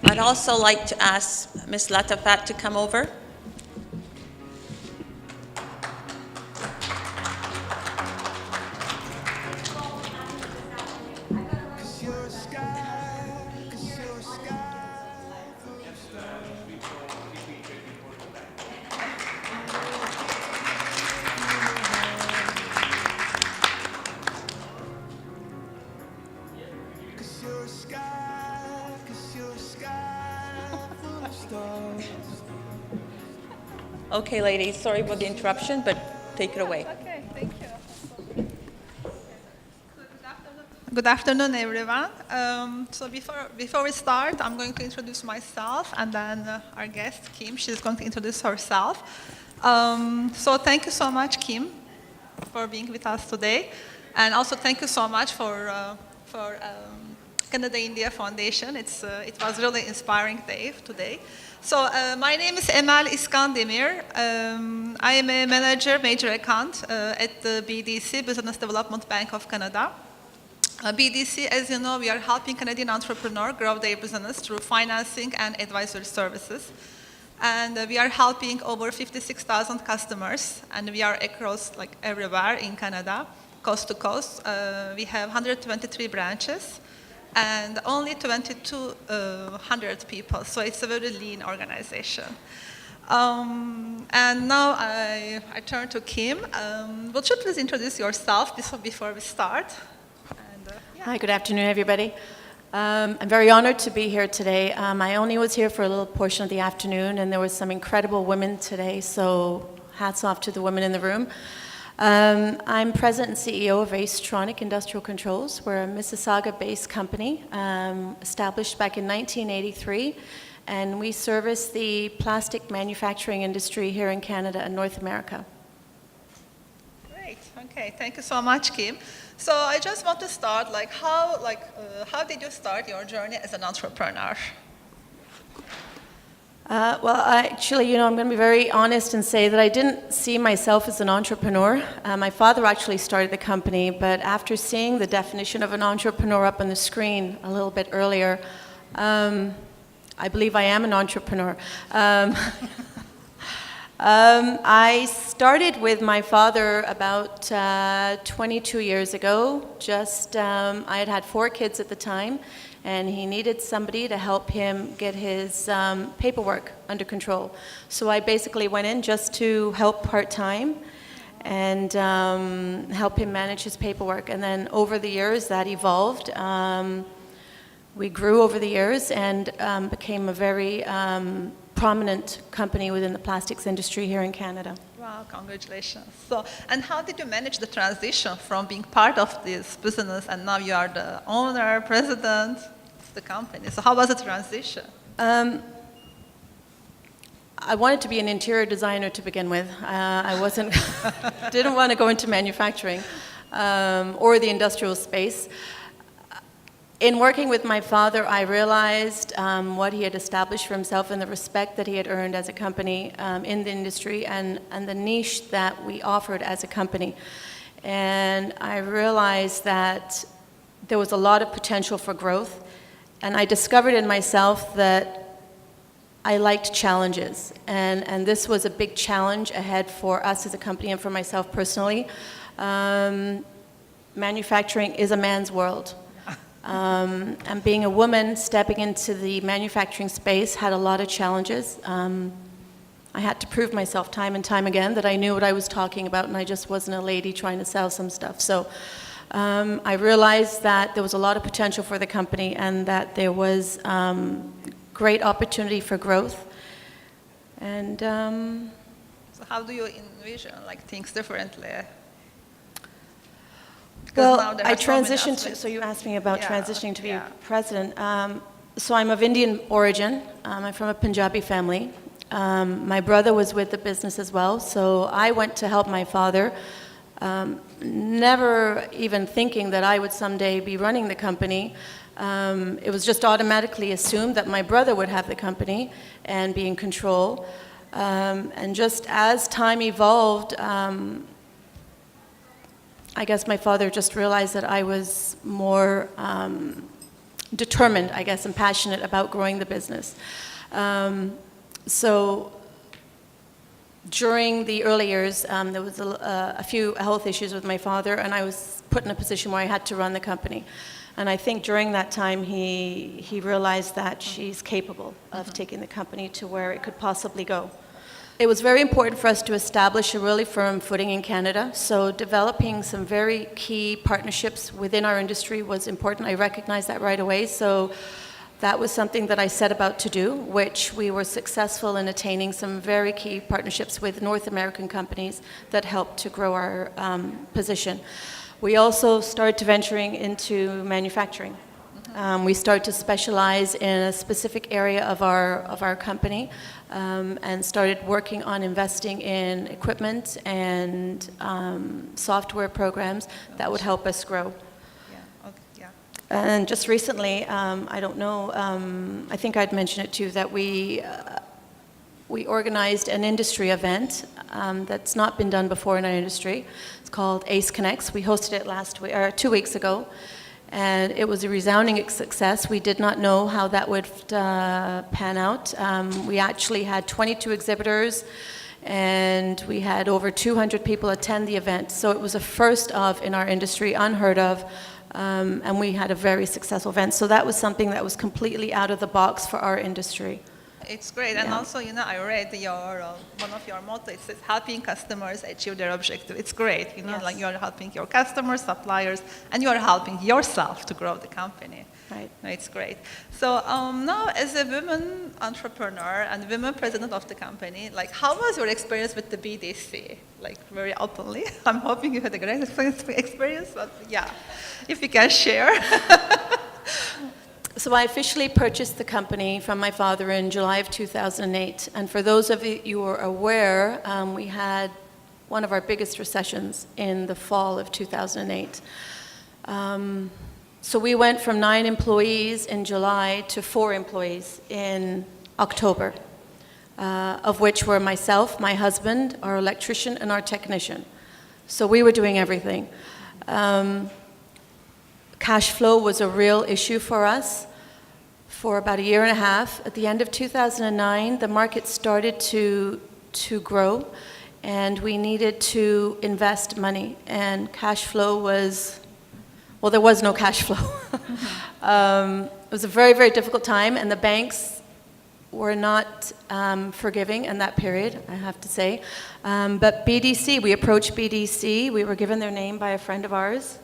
I'd also like to ask Ms. Latafat to come over. Okay, ladies, sorry for the interruption, but take it away. Okay, thank you. Good afternoon, everyone. So before we start, I'm going to introduce myself, and then our guest, Kim, she's going to introduce herself. So thank you so much, Kim, for being with us today. And also thank you so much for Canada-India Foundation. It was really inspiring day today. So my name is Emel Iscan Demir. I am a manager, major account at the BDC, Business Development Bank of Canada. BDC, as you know, we are helping Canadian entrepreneurs grow their business through financing and advisory services. And we are helping over 56,000 customers, and we are across like everywhere in Canada, coast to coast. We have 123 branches and only 2,200 people, so it's a very lean organization. And now I turn to Kim. Would you please introduce yourself before we start? Hi, good afternoon, everybody. I'm very honored to be here today. I only was here for a little portion of the afternoon, and there were some incredible women today, so hats off to the women in the room. I'm president and CEO of AceTronics Industrial Controls. We're a Mississauga-based company, established back in 1983, and we service the plastic manufacturing industry here in Canada and North America. Great, okay, thank you so much, Kim. So I just want to start, how did you start your journey as an entrepreneur? Well, actually, I'm going to be very honest and say that I didn't see myself as an entrepreneur. My father actually started the company, but after seeing the definition of an entrepreneur up on the screen a little bit earlier, I believe I am an entrepreneur. I started with my father about 22 years ago. I had 4 kids at the time, and he needed somebody to help him get his paperwork under control. So I basically went in just to help part-time and help him manage his paperwork. And then over the years, that evolved. We grew over the years and became a very prominent company within the plastics industry here in Canada. Wow, congratulations. So, and how did you manage the transition from being part of this business and now you are the owner, president of the company? So how was the transition? I wanted to be an interior designer to begin with. I didn't want to go into manufacturing or the industrial space. In working with my father, I realized what he had established for himself and the respect that he had earned as a company in the industry and the niche that we offered as a company. And I realized that there was a lot of potential for growth. And I discovered in myself that I liked challenges. And this was a big challenge ahead for us as a company and for myself personally. Manufacturing is a man's world. And being a woman stepping into the manufacturing space had a lot of challenges. I had to prove myself time and time again that I knew what I was talking about and I just wasn't a lady trying to sell some stuff. So I realized that there was a lot of potential for the company and that there was great opportunity for growth. And so how do you envision things differently? Well, I transitioned so you asked me about transitioning to be president. So I'm of Indian origin. I'm from a Punjabi family. My brother was with the business as well, so I went to help my father, never even thinking that I would someday be running the company. It was just automatically assumed that my brother would have the company and be in control. And just as time evolved, I guess my father just realized that I was more determined, I guess, and passionate about growing the business. So during the early years, there was a few health issues with my father, and I was put in a position where I had to run the company. And I think during that time, he realized that she's capable of taking the company to where it could possibly go. It was very important for us to establish a really firm footing in Canada, so developing some very key partnerships within our industry was important. I recognized that right away, so that was something that I set about to do, which we were successful in attaining some very key partnerships with North American companies that helped to grow our position. We also started to venturing into manufacturing. We started to specialize in a specific area of our company, and started working on investing in equipment and software programs that would help us grow. Yeah. Okay. Yeah. And just recently, I don't know, I think I'd mentioned it too, that we organized an industry event that's not been done before in our industry. It's called AceTronics. We hosted it 2 weeks ago, and it was a resounding success. We did not know how that would pan out. We actually had 22 exhibitors, and we had over 200 people attend the event. So it was a first of in our industry, unheard of, and we had a very successful event. So that was something that was completely out of the box for our industry. It's great, and Yeah. also, I read one of your mottos. It says helping customers achieve their objective. It's great, Yes. like you're helping your customers, suppliers, and you're helping yourself to grow the company. Right. It's great. So now, as a woman entrepreneur and women president of the company, like, how was your experience with the BDC? Like, very openly. I'm hoping you had a great experience, but yeah, if you can share. So I officially purchased the company from my father in July of 2008. And for those of you who are aware, we had one of our biggest recessions in the fall of 2008. So we went from 9 employees in July to 4 employees in October, of which were myself, my husband, our electrician, and our technician. So we were doing everything. Cash flow was a real issue for us for about a year and a half. At the end of 2009, the market started to grow, and we needed to invest money, and cash flow was, well, there was no cash flow. It was a very, very difficult time, and the banks were not forgiving in that period, I have to say. But BDC, we approached BDC. We were given their name by a friend of ours.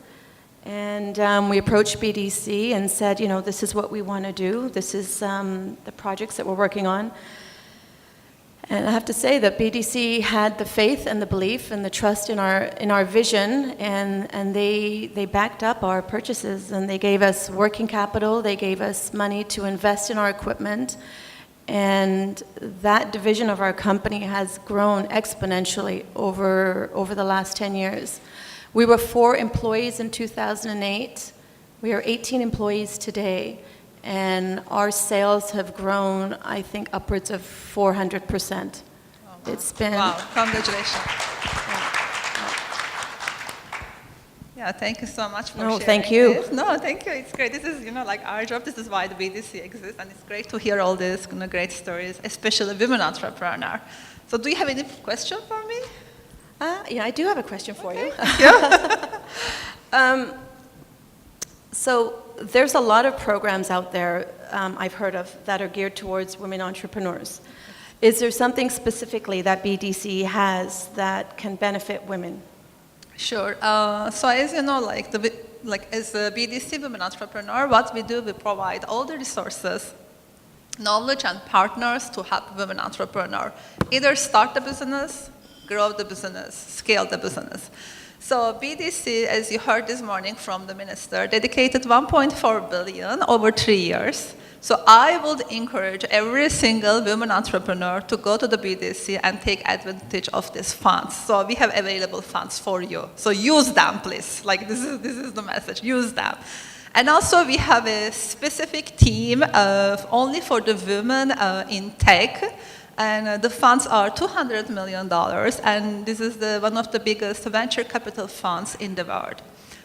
And we approached BDC and said, this is what we want to do. This is the projects that we're working on. And I have to say that BDC had the faith and the belief and the trust in our vision, and they backed up our purchases, and they gave us working capital. They gave us money to invest in our equipment. And that division of our company has grown exponentially over the last 10 years. We were 4 employees in 2008. We are 18 employees today, and our sales have grown, I think, upwards of 400%. Oh, It's been... Wow, congratulations. Yeah, thank you so much for sharing. Thank you. This. No, thank you. It's great. This is, like our job. This is why the BDC exists, and it's great to hear all these great stories, especially women entrepreneur. So, do you have any question for me? Yeah, I do have a question for you. Yeah. So there's a lot of programs out there I've heard of that are geared towards women entrepreneurs. Is there something specifically that BDC has that can benefit women? Sure. So as you know, as a BDC women entrepreneur, what we do, we provide all the resources, knowledge, and partners to help women entrepreneur either start the business, grow the business, scale the business. So BDC, as you heard this morning from the minister, dedicated 1.4 billion over 3 years. So I would encourage every single woman entrepreneur to go to the BDC and take advantage of these funds. So we have available funds for you. So use them, please. This is the message. Use them. And also we have a specific team only for the women in tech. And the funds are $200 million, and this is one of the biggest venture capital funds in the world.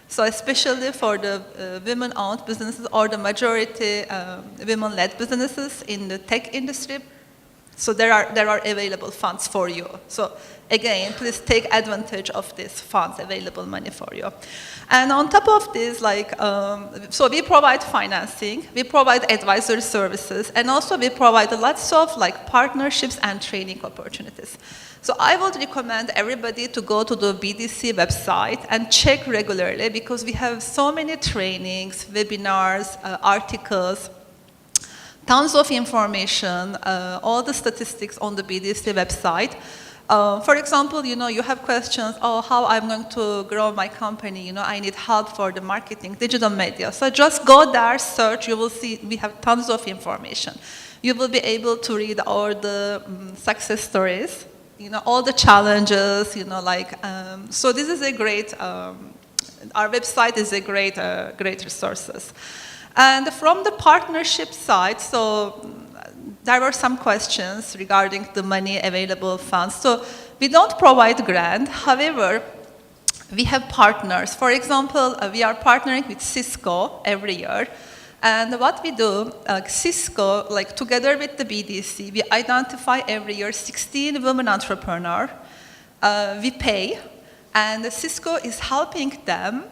So especially for the women-owned businesses or the majority women-led businesses in the tech industry, so there are available funds for you. So again, please take advantage of these funds, available money for you. And on top of this, so we provide financing, we provide advisory services, and also we provide lots of partnerships and training opportunities. So I would recommend everybody to go to the BDC website and check regularly, because we have so many trainings, webinars, articles, tons of information, all the statistics on the BDC website. For example, you have questions, how I'm going to grow my company, I need help for the marketing, digital media. So just go there, search, you will see we have tons of information. You will be able to read all the success stories, all the challenges, so this is a great, our website is a great resources. And from the partnership side, so there were some questions regarding the money available funds. So we don't provide grant, however, we have partners. For example, we are partnering with Cisco every year. And what we do, Cisco, together with the BDC, we identify every year 16 women entrepreneurs. We pay, and Cisco is helping them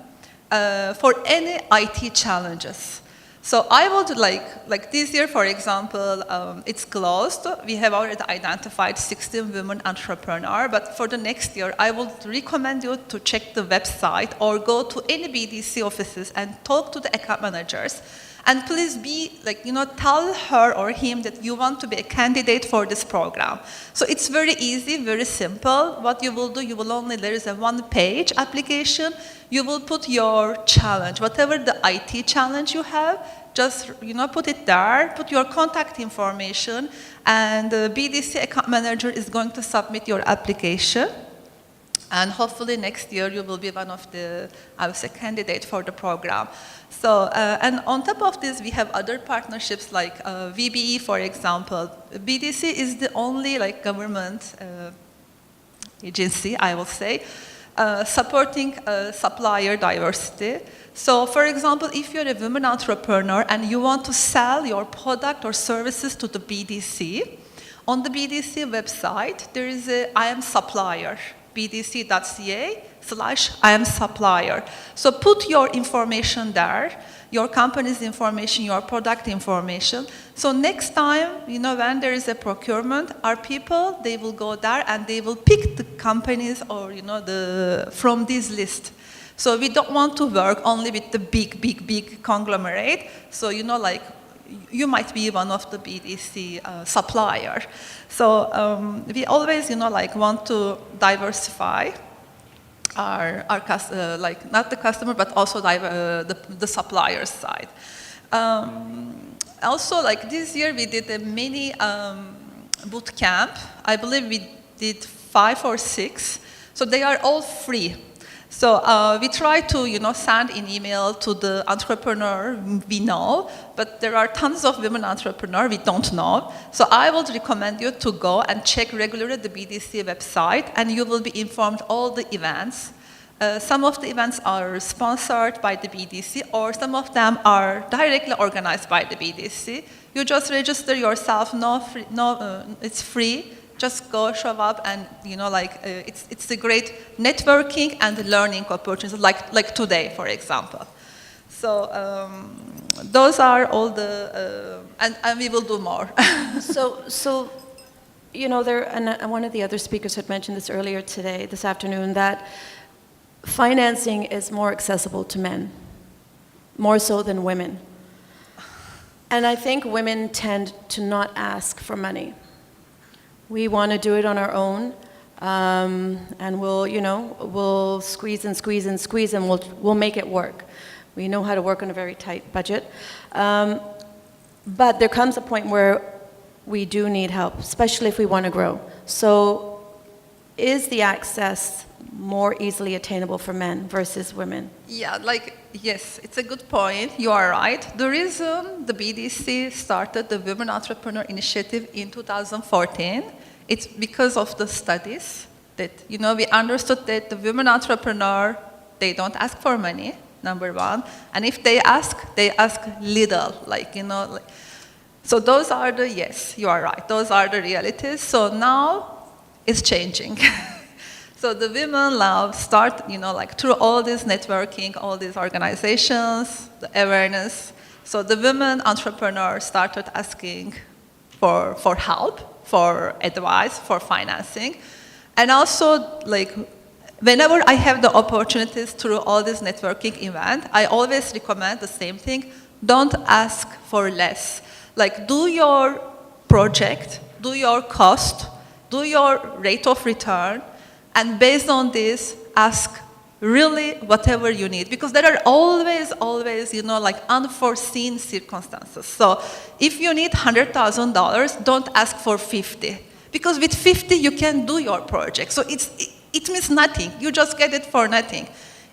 for any IT challenges. So I would like this year, for example, it's closed. We have already identified 16 women entrepreneurs, but for the next year, I would recommend you to check the website or go to any BDC offices and talk to the account managers. And please tell her or him that you want to be a candidate for this program. So it's very easy, very simple. What you will do, there is a one-page application. You will put your challenge, whatever the IT challenge you have, just put it there, put your contact information, and the BDC account manager is going to submit your application. And hopefully next year you will be one of the, candidate for the program. So, and on top of this, we have other partnerships like VBE, for example. BDC is the only government agency, I will say, supporting supplier diversity. So, for example, if you're a women entrepreneur and you want to sell your product or services to the BDC, on the BDC website, there is a I am supplier, bdc.ca/I am supplier. So put your information there, your company's information, your product information. So next time, when there is a procurement, our people, they will go there and they will pick the companies or, from this list. So we don't want to work only with the big conglomerate. So, you might be one of the BDC supplier. So we always, want to diversify our not the customer, but also the supplier side. Also, this year we did a mini boot camp. I believe we did 5 or 6. So they are all free. So we try to, send an email to the entrepreneur we know, but there are tons of women entrepreneurs we don't know. So I would recommend you to go and check regularly the BDC website, and you will be informed all the events. Some of the events are sponsored by the BDC, or some of them are directly organized by the BDC. You just register yourself, it's free. Just go, show up, and it's a great networking and learning opportunity, like today, for example. So those are all the, and we will do more. So and one of the other speakers had mentioned this earlier today, this afternoon, that financing is more accessible to men, more so than women. And I think women tend to not ask for money. We want to do it on our own, and we'll squeeze and squeeze and squeeze, and we'll make it work. We know how to work on a very tight budget. But there comes a point where we do need help, especially if we want to grow. So is the access more easily attainable for men versus women? Yeah, like, yes, it's a good point. You are right. The reason the BDC started the Women Entrepreneur Initiative in 2014, it's because of the studies that, you know, we understood that the women entrepreneur, they don't ask for money, number one. And if they ask little, like, you know. Like, so those are the, yes, you are right. Those are the realities. So now it's changing. So the women now start, you know, like through all this networking, all these organizations, the awareness. So the women entrepreneurs started asking for help, for advice, for financing. And also, like, whenever I have the opportunities through all this networking event, I always recommend the same thing. Don't ask for less. Like, do your project, do your cost, do your rate of return, and based on this, ask really whatever you need. Because there are always, you know, like unforeseen circumstances. So if you need $100,000, don't ask for 50. Because with 50, you can do your project. So it means nothing. You just get it for nothing.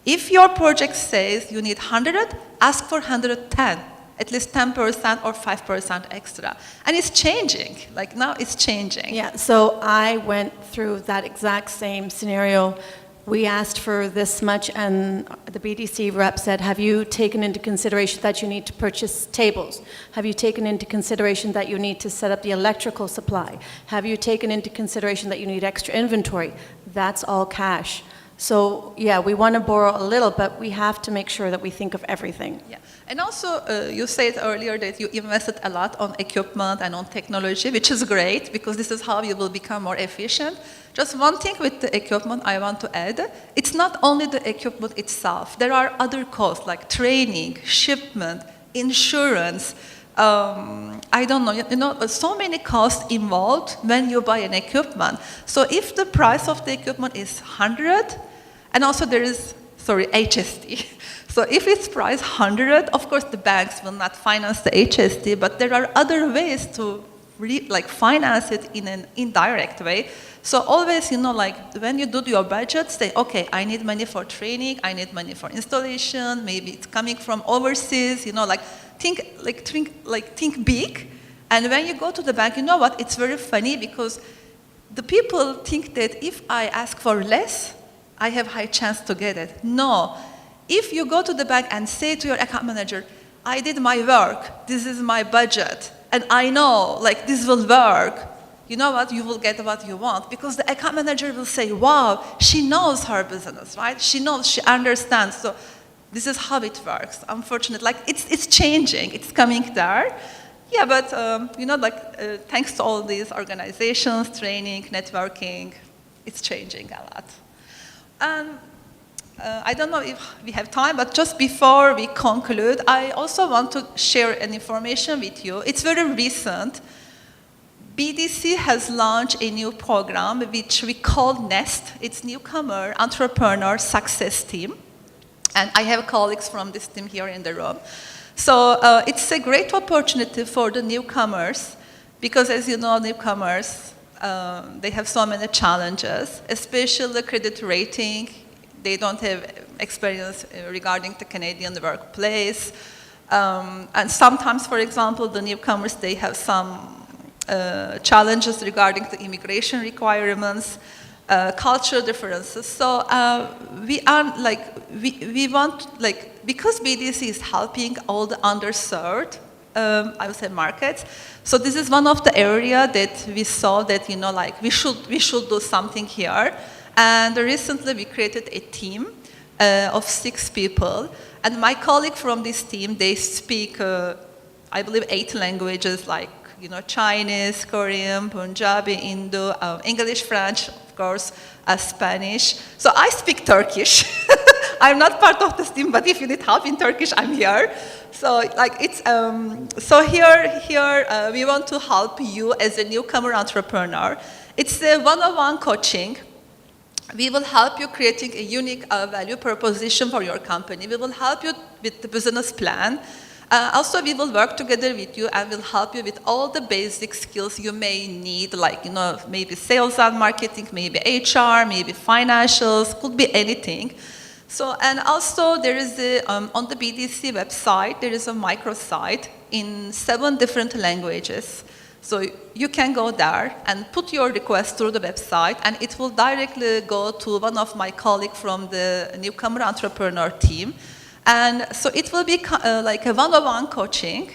If your project says you need 100, ask for 110. At least 10% or 5% extra. And it's changing. Like now it's changing. Yeah, so I went through that exact same scenario. We asked for this much and the BDC rep said, have you taken into consideration that you need to purchase tables? Have you taken into consideration that you need to set up the electrical supply? Have you taken into consideration that you need extra inventory? That's all cash. So yeah, we want to borrow a little, but we have to make sure that we think of everything. Yeah. And also, you said earlier that you invested a lot on equipment and on technology, which is great, because this is how you will become more efficient. Just one thing with the equipment I want to add, it's not only the equipment itself. There are other costs, like training, shipment, insurance, I don't know, you know, so many costs involved when you buy an equipment. So if the price of the equipment is 100, and also there is, HST. So if it's priced 100, of course the banks will not finance the HST, but there are other ways to finance it in an indirect way. So always, you know, like when you do your budget, say, okay, I need money for training, I need money for installation, maybe it's coming from overseas, you know, like think big. And when you go to the bank, you know what, it's very funny because the people think that if I ask for less, I have high chance to get it. No. If you go to the bank and say to your account manager, I did my work, this is my budget, and I know, like, this will work, you know what, you will get what you want. Because the account manager will say, wow, she knows her business, right? She knows, she understands. So this is how it works. Unfortunately, like, it's changing, it's coming there. Yeah, but, you know, like, thanks to all these organizations, training, networking, it's changing a lot. And I don't know if we have time, but just before we conclude, I also want to share an information with you. It's very recent. BDC has launched a new program which we call NEST. It's Newcomer Entrepreneur Success Team. And I have colleagues from this team here in the room. So it's a great opportunity for the newcomers because, as you know, newcomers, they have so many challenges, especially credit rating. They don't have experience regarding the Canadian workplace. And sometimes, for example, the newcomers, they have some challenges regarding the immigration requirements, cultural differences. So we want, like, because BDC is helping all the underserved, I would say, markets. So this is one of the area that we saw that, you know, like, we should do something here. And recently we created a team of 6 people. And my colleague from this team, they speak, I believe, 8 languages, like, you know, Chinese, Korean, Punjabi, Hindu, English, French, of course, Spanish. So I speak Turkish. I'm not part of this team, but if you need help in Turkish, I'm here. So, like, it's, so here we want to help you as a newcomer entrepreneur. It's a one-on-one coaching. We will help you creating a unique value proposition for your company. We will help you with the business plan. Also, we will work together with you and will help you with all the basic skills you may need, like, maybe sales and marketing, maybe HR, maybe financials, could be anything. So, and also there is on the BDC website, there is a microsite in 7 different languages. So you can go there and put your request through the website, and it will directly go to one of my colleagues from the newcomer entrepreneur team. And so it will be like a one-on-one coaching,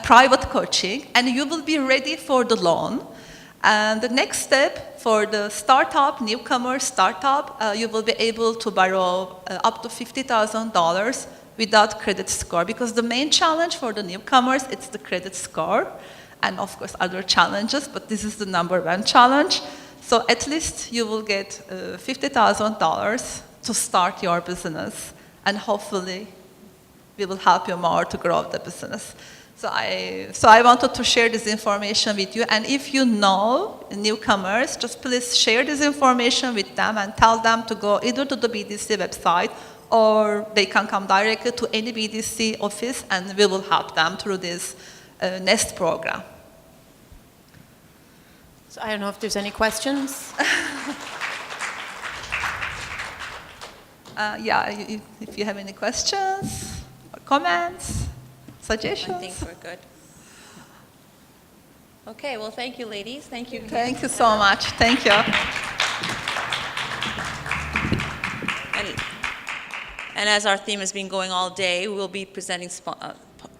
private coaching, and you will be ready for the loan. And the next step for the startup, newcomer startup, you will be able to borrow up to $50,000 without credit score, because the main challenge for the newcomers, it's the credit score, and of course other challenges, but this is the #1 challenge. So at least you will get $50,000 to start your business, and hopefully we will help you more to grow the business. So I wanted to share this information with you, and if you know newcomers, just please share this information with them and tell them to go either to the BDC website or they can come directly to any BDC office, and we will help them through this NEST program. So I don't know if there's any questions. Yeah, if you have any questions or comments, suggestions. I think we're good. Okay, well, thank you, ladies. Thank you. Thank you so much. Thank you. And as our theme has been going all day, we'll be presenting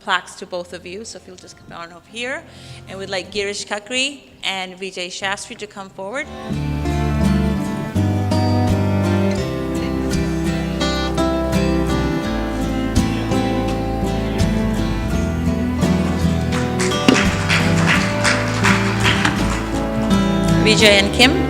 plaques to both of you. So if you'll just come on over here. And we'd like Girish Kakri and Vijay Shastri to come forward. Vijay and Kim.